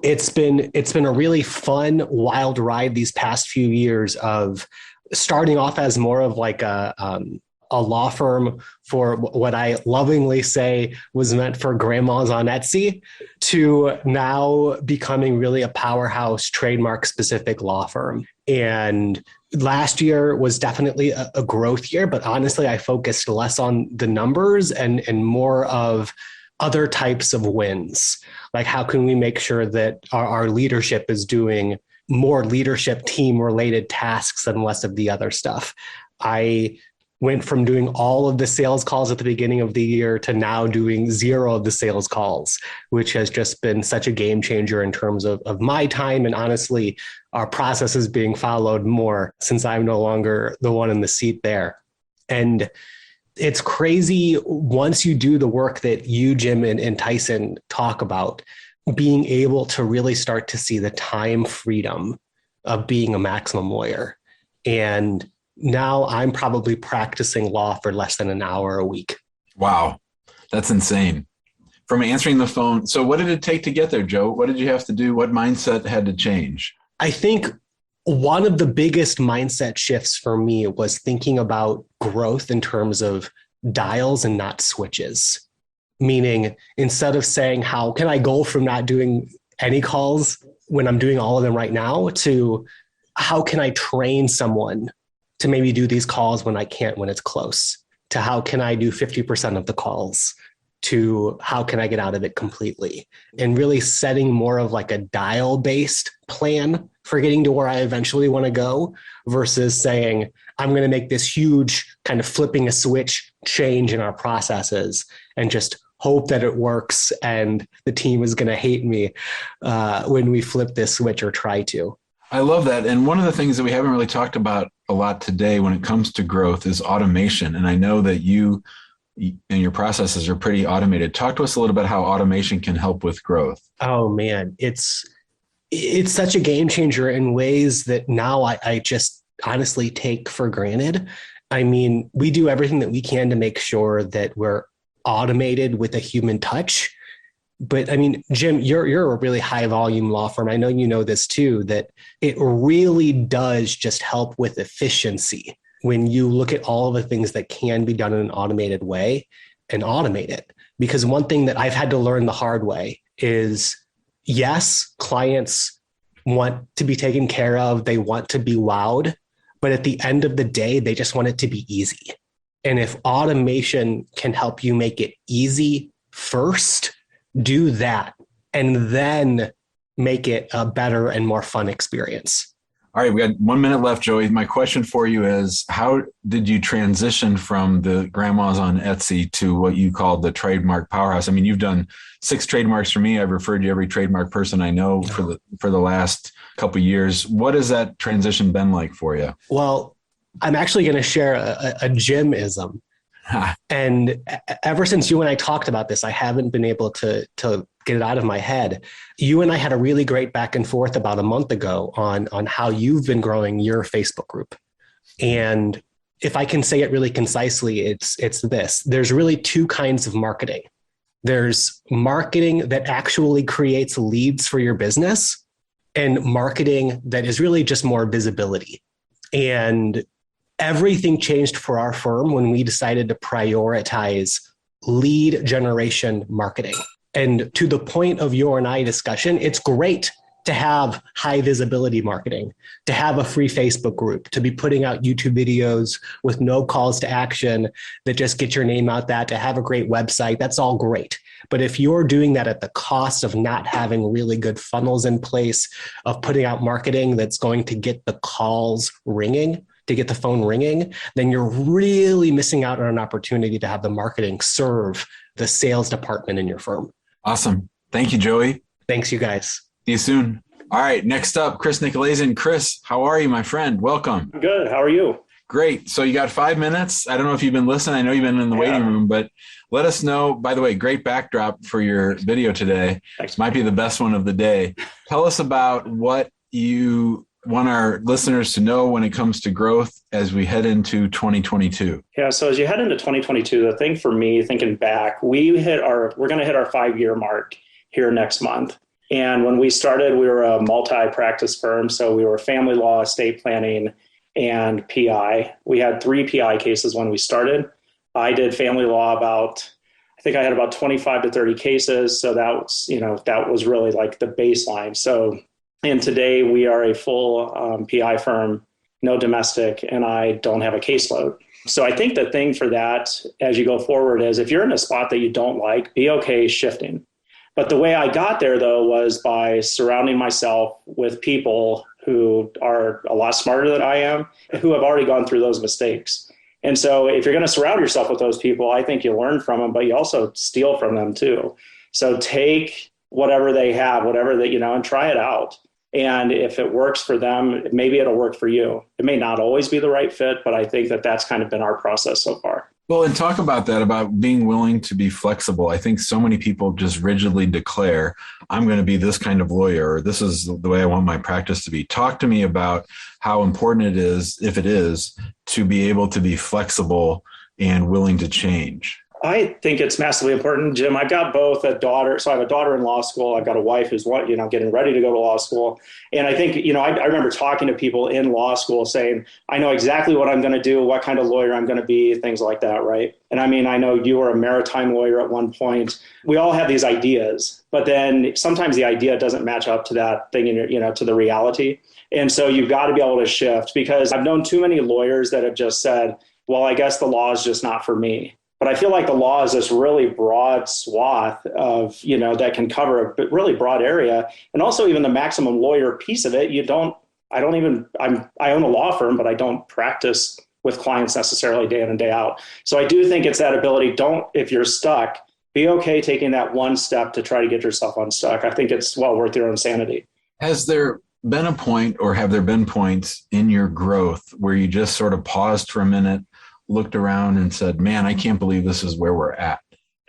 It's been a really fun, wild ride these past few years of starting off as more of like a law firm for what I lovingly say was meant for grandmas on Etsy, to now becoming really a powerhouse trademark specific law firm. And last year was definitely a growth year, but honestly, I focused less on the numbers and more of other types of wins. Like, how can we make sure that our leadership is doing more leadership team related tasks and less of the other stuff? I went from doing all of the sales calls at the beginning of the year to now doing 0 of the sales calls, which has just been such a game changer in terms of my time. And honestly, our process is being followed more since I'm no longer the one in the seat there. And it's crazy once you do the work that you, Jim, and Tyson talk about, being able to really start to see the time freedom of being a maximum lawyer. And now I'm probably practicing law for less than an hour a week. Wow. That's insane. From answering the phone. So what did it take to get there, Joe? What did you have to do? What mindset had to change? I think one of the biggest mindset shifts for me was thinking about growth in terms of dials and not switches. Meaning, instead of saying, how can I go from not doing any calls when I'm doing all of them right now to how can I train someone to maybe do these calls when I can't, when it's close, to how can I do 50% of the calls, to how can I get out of it completely, and really setting more of like a dial-based plan for getting to where I eventually want to go versus saying, I'm going to make this huge kind of flipping a switch change in our processes and just hope that it works and the team is going to hate me when we flip this switch or try to. I love that. And one of the things that we haven't really talked about a lot today when it comes to growth is automation. And I know that you and your processes are pretty automated. Talk to us a little bit how automation can help with growth. Oh man, it's such a game changer in ways that now I just honestly take for granted. I mean, we do everything that we can to make sure that we're automated with a human touch. But I mean, Jim, you're a really high volume law firm. I know you know this too, that it really does just help with efficiency when you look at all of the things that can be done in an automated way and automate it. Because one thing that I've had to learn the hard way is, yes, clients want to be taken care of. They want to be wowed. But at the end of the day, they just want it to be easy. And if automation can help you make it easy first, do that, and then make it a better and more fun experience. All right, we got 1 minute left, Joey. My question for you is, how did you transition from the grandmas on Etsy to what you called the trademark powerhouse? I mean, you've done 6 trademarks for me. I've referred you every trademark person I know for the last couple of years. What has that transition been like for you? Well, I'm actually going to share a Jim-ism. And ever since you and I talked about this, I haven't been able to get it out of my head. You and I had a really great back and forth about a month ago on how you've been growing your Facebook group. And if I can say it really concisely, it's this. There's really 2 kinds of marketing. There's marketing that actually creates leads for your business and marketing that is really just more visibility. And everything changed for our firm when we decided to prioritize lead generation marketing. And to the point of your and I discussion, it's great to have high visibility marketing, to have a free Facebook group, to be putting out YouTube videos with no calls to action that just get your name out, that to have a great website. That's all great. But if you're doing that at the cost of not having really good funnels in place, of putting out marketing that's going to get the calls ringing, to get the phone ringing, then you're really missing out on an opportunity to have the marketing serve the sales department in your firm. Awesome. Thank you, Joey. Thanks, you guys. See you soon. All right. Next up, Chris Nicolaisan. Chris, how are you, my friend? Welcome. Good. How are you? Great. So you got 5 minutes. I don't know if you've been listening. I know you've been in the waiting room, but let us know. By the way, great backdrop for your video today. Thanks. Might be the best one of the day. Tell us about what you want our listeners to know when it comes to growth as we head into 2022. Yeah. So as you head into 2022, the thing for me, thinking back, we're going to hit our 5-year mark here next month. And when we started, we were a multi-practice firm. So we were family law, estate planning, and PI. We had 3 PI cases when we started. I did family law I think I had about 25 to 30 cases. So that was really like the baseline. And today we are a full PI firm, no domestic, and I don't have a caseload. So I think the thing for that as you go forward is if you're in a spot that you don't like, be okay shifting. But the way I got there, though, was by surrounding myself with people who are a lot smarter than I am, who have already gone through those mistakes. And so if you're going to surround yourself with those people, I think you learn from them, but you also steal from them too. So take whatever they have, whatever that, and try it out. And if it works for them, maybe it'll work for you. It may not always be the right fit, but I think that that's kind of been our process so far. Well, and talk about that, about being willing to be flexible. I think so many people just rigidly declare, I'm going to be this kind of lawyer, or this is the way I want my practice to be. Talk to me about how important it is, if it is, to be able to be flexible and willing to change. I think it's massively important, Jim. I've got both a daughter. So I have a daughter in law school. I've got a wife who's getting ready to go to law school. And I think, I remember talking to people in law school saying, I know exactly what I'm going to do, what kind of lawyer I'm going to be, things like that, right? And I mean, I know you were a maritime lawyer at one point. We all have these ideas, but then sometimes the idea doesn't match up to that thing, to the reality. And so you've got to be able to shift, because I've known too many lawyers that have just said, well, I guess the law is just not for me. But I feel like the law is this really broad swath of, that can cover a really broad area. And also even the maximum lawyer piece of it, I own a law firm, but I don't practice with clients necessarily day in and day out. So I do think it's that ability. If you're stuck, be okay taking that one step to try to get yourself unstuck. I think it's well worth your own sanity. Has there been a point, or have there been points in your growth where you just sort of paused for a minute, looked around and said, man, I can't believe this is where we're at?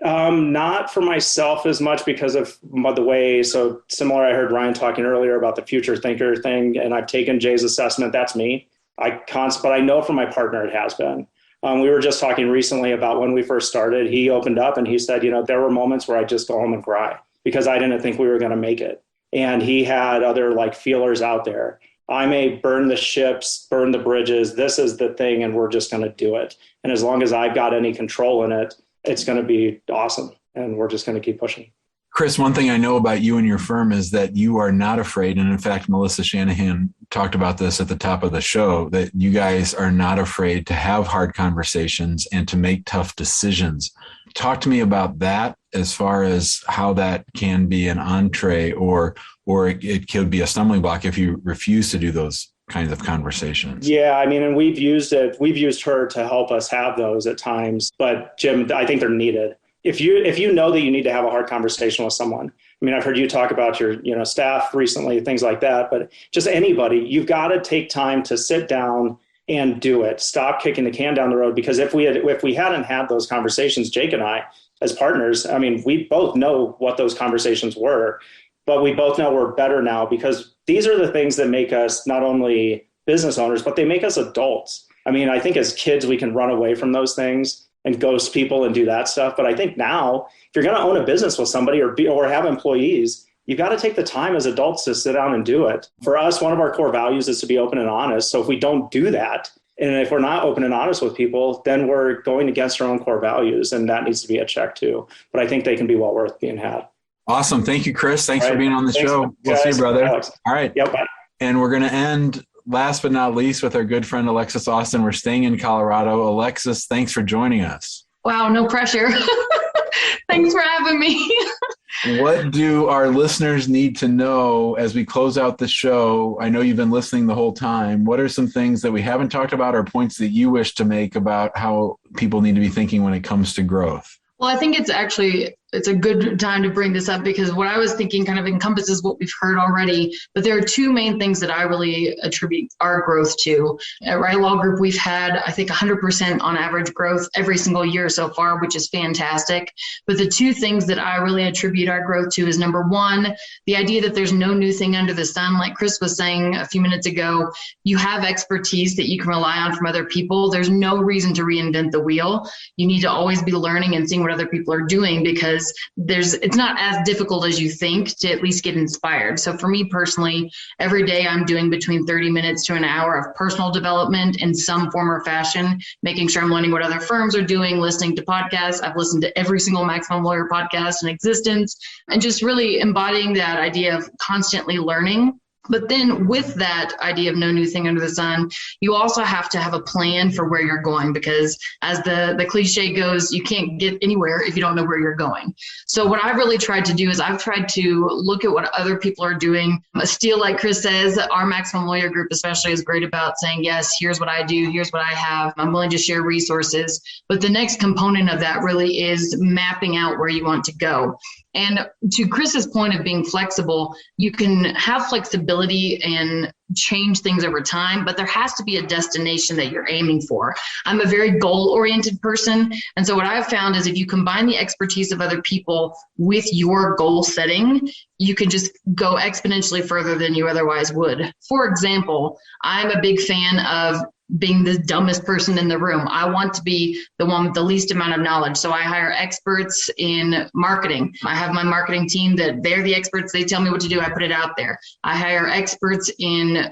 Not for myself as much because of the way, so similar, I heard Ryan talking earlier about the future thinker thing, and I've taken Jay's assessment. That's me. But I know from my partner it has been. We were just talking recently about when we first started, he opened up and he said, there were moments where I just go home and cry because I didn't think we were going to make it. And he had other feelers out there. I may burn the ships, burn the bridges. This is the thing, and we're just going to do it. And as long as I've got any control in it, it's going to be awesome. And we're just going to keep pushing. Chris, one thing I know about you and your firm is that you are not afraid. And in fact, Melissa Shanahan talked about this at the top of the show, that you guys are not afraid to have hard conversations and to make tough decisions. Talk to me about that, as far as how that can be an entree or it could be a stumbling block if you refuse to do those kinds of conversations. Yeah, I mean, and we've used her to help us have those at times. But Jim, I think they're needed. If you know that you need to have a hard conversation with someone, I mean, I've heard you talk about your staff recently, things like that, but just anybody, you've got to take time to sit down and do it. Stop kicking the can down the road, because if we hadn't had those conversations, Jake and I, as partners, I mean, we both know what those conversations were, but we both know we're better now, because these are the things that make us not only business owners, but they make us adults. I mean, I think as kids, we can run away from those things and ghost people and do that stuff. But I think now, if you're going to own a business with somebody or have employees, you've got to take the time as adults to sit down and do it. For us, one of our core values is to be open and honest. So if we don't do that, and if we're not open and honest with people, then we're going against our own core values, and that needs to be a check too. But I think they can be well worth being had. Awesome. Thank you, Chris. Thanks for being on the show. We'll see you, brother. Alex. All right. Yep. Bye. And we're going to end, last but not least, with our good friend, Alexis Austin. We're staying in Colorado. Alexis, thanks for joining us. Wow, no pressure. Thanks for having me. What do our listeners need to know as we close out the show? I know you've been listening the whole time. What are some things that we haven't talked about, or points that you wish to make about how people need to be thinking when it comes to growth? Well, I think it's a good time to bring this up, because what I was thinking kind of encompasses what we've heard already. But there are two main things that I really attribute our growth to. At Wright Law Group, we've had, I think, 100% on average growth every single year so far, which is fantastic. But the two things that I really attribute our growth to is, number one, the idea that there's no new thing under the sun. Like Chris was saying a few minutes ago, you have expertise that you can rely on from other people. There's no reason to reinvent the wheel. You need to always be learning and seeing what other people are doing, because it's not as difficult as you think to at least get inspired. So for me personally, every day I'm doing between 30 minutes to an hour of personal development in some form or fashion, making sure I'm learning what other firms are doing, listening to podcasts. I've listened to every single Maximum Lawyer podcast in existence, and just really embodying that idea of constantly learning. But then with that idea of no new thing under the sun, you also have to have a plan for where you're going, because as the cliche goes, you can't get anywhere if you don't know where you're going. So what I've really tried to do is I've tried to look at what other people are doing. Steal, like Chris says, our Maximum Lawyer group especially is great about saying, yes, here's what I do, here's what I have. I'm willing to share resources. But the next component of that really is mapping out where you want to go. And to Chris's point of being flexible, you can have flexibility and change things over time, but there has to be a destination that you're aiming for. I'm a very goal-oriented person. And so what I've found is if you combine the expertise of other people with your goal setting, you can just go exponentially further than you otherwise would. For example, I'm a big fan of being the dumbest person in the room. I want to be the one with the least amount of knowledge. So I hire experts in marketing. I have my marketing team that they're the experts. They tell me what to do. I put it out there. I hire experts in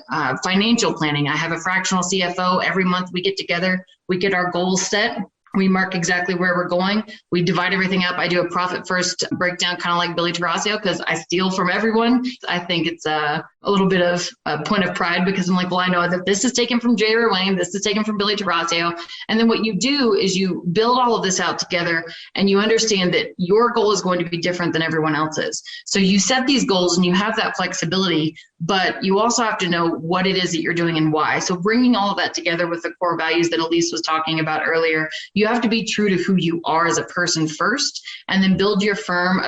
financial planning. I have a fractional CFO. Every month we get together, we get our goals set. We mark exactly where we're going. We divide everything up. I do a profit first breakdown, kind of like Billy Tarasio, because I steal from everyone. I think it's a little bit of a point of pride, because I'm like, well, I know that this is taken from Jay Wayne, this is taken from Billy Tarasio. And then what you do is you build all of this out together, and you understand that your goal is going to be different than everyone else's. So you set these goals and you have that flexibility, but you also have to know what it is that you're doing and why. So bringing all of that together with the core values that Elise was talking about earlier, you have to be true to who you are as a person first, and then build your firm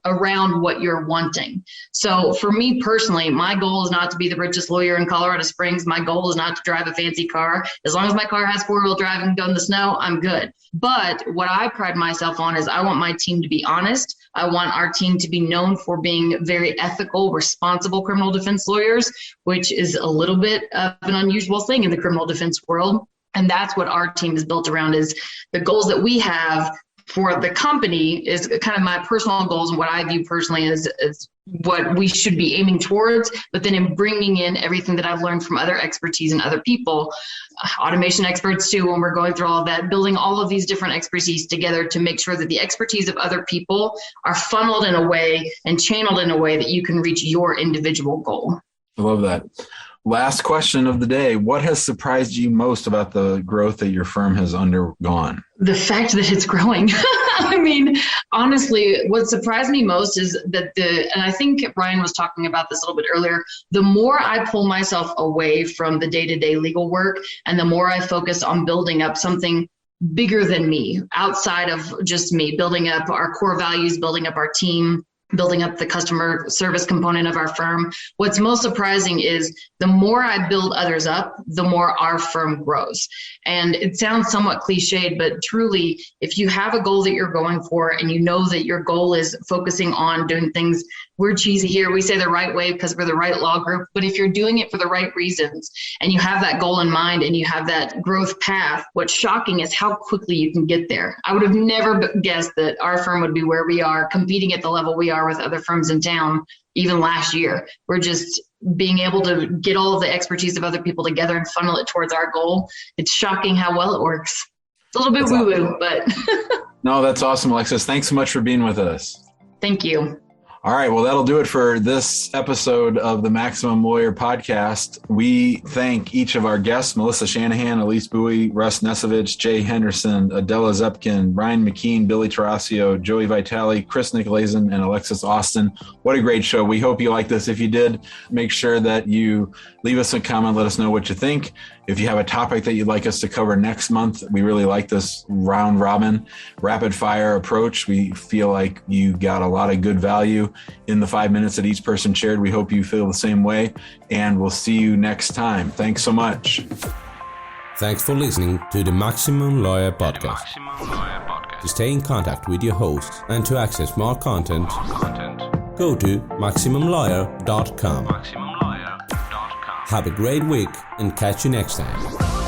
around what you're wanting. So for me personally, my goal is not to be the richest lawyer in Colorado Springs. My goal is not to drive a fancy car. As long as my car has four-wheel drive and go in the snow, I'm good. But what I pride myself on is I want my team to be honest. I want our team to be known for being very ethical, responsible criminal defense lawyers, which is a little bit of an unusual thing in the criminal defense world. And that's what our team is built around, is the goals that we have for the company is kind of my personal goals and what I view personally as what we should be aiming towards, but then in bringing in everything that I've learned from other expertise and other people, automation experts too, when we're going through all of that, building all of these different expertise together to make sure that the expertise of other people are funneled in a way and channeled in a way that you can reach your individual goal. I love that. Last question of the day. What has surprised you most about the growth that your firm has undergone? The fact that it's growing. I mean, honestly, what surprised me most is that and I think Ryan was talking about this a little bit earlier, the more I pull myself away from the day-to-day legal work and the more I focus on building up something bigger than me, outside of just me, building up our core values, building up our team, building up the customer service component of our firm. What's most surprising is the more I build others up, the more our firm grows. And it sounds somewhat cliched, but truly, if you have a goal that you're going for and you know that your goal is focusing on doing things, we're cheesy here, we say the right way because we're the right law group, but if you're doing it for the right reasons and you have that goal in mind and you have that growth path, what's shocking is how quickly you can get there. I would have never guessed that our firm would be where we are, competing at the level we are with other firms in town, even last year. We're just being able to get all of the expertise of other people together and funnel it towards our goal. It's shocking how well it works. It's a little bit woo-woo, but. No, that's awesome, Alexis. Thanks so much for being with us. Thank you. All right. Well, that'll do it for this episode of the Maximum Lawyer Podcast. We thank each of our guests, Melissa Shanahan, Elise Bowie, Russ Nesovich, Jay Henderson, Adela Zupkin, Ryan McKean, Billy Tarasio, Joey Vitale, Chris Nicolaisen, and Alexis Austin. What a great show. We hope you like this. If you did, make sure that you leave us a comment. Let us know what you think. If you have a topic that you'd like us to cover next month, we really like this round robin, rapid fire approach. We feel like you got a lot of good value in the 5 minutes that each person shared. We hope you feel the same way, and we'll see you next time. Thanks so much. Thanks for listening to the Maximum Lawyer Podcast. To stay in contact with your host and to access more content, go to MaximumLawyer.com. Have a great week and catch you next time.